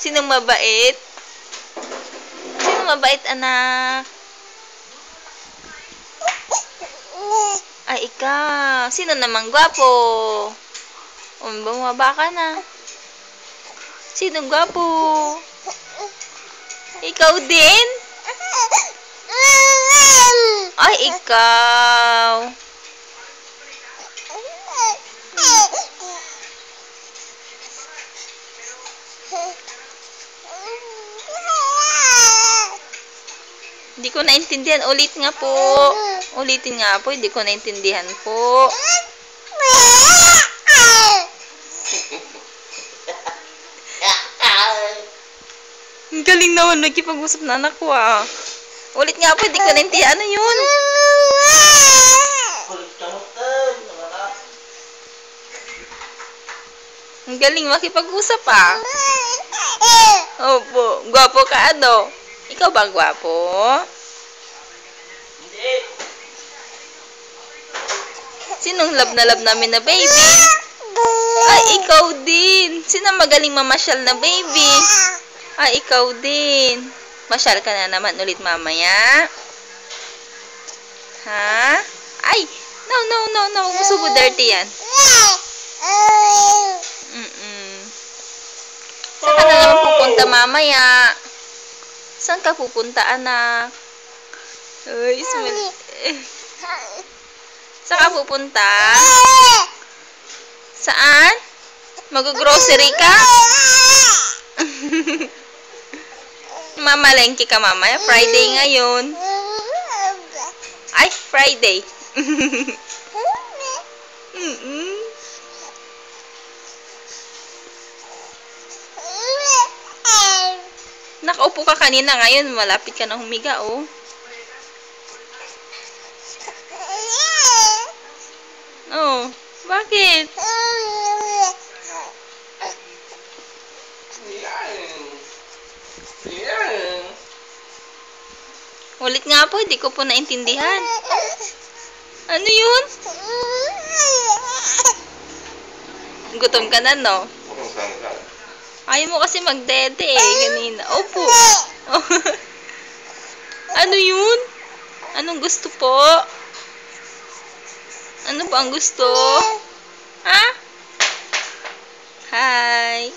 Sinong mabait? Sinong mabait, anak? Ay, ikaw. Sino namang gwapo? Bumaba ka na. Sinong gwapo? Ikaw din? Ay, ikaw. Hindi ko naintindihan. Ulit nga po. Ulitin nga po. Hindi ko naintindihan po. Ang galing naman. Nagkipag-usap na anak ko ah. Ulit nga po. Hindi ko naintindihan. Ano yun? Ang galing makipag-usap ah. Opo. Gwapo ka ano? Ikaw ba gwapo? Hindi. Sinong love na love namin na baby? Ay, ikaw din. Sino magaling mamasyal na baby? Ay, ikaw din. Masyal ka na naman ulit mamaya. Ha? Ay, no. Gusto ko dirty yan. Saan ka na naman pupunta mamaya? Saan ka pupunta, anak? Uy, saan ka pupunta? Saan? Mag-grocery ka? Mamalengke ka mamaya. Friday ngayon. Ay, Friday. Nakaupo ka kanina, ngayon malapit ka na humiga, oh. Oh, bakit? Ulit nga po, hindi ko po naintindihan. Ano yun? Gutom ka na, no? Ayaw mo kasi magdede eh, kanina. Opo. Ano yun? Anong gusto po? Ano ba ang gusto? Ha? Hi.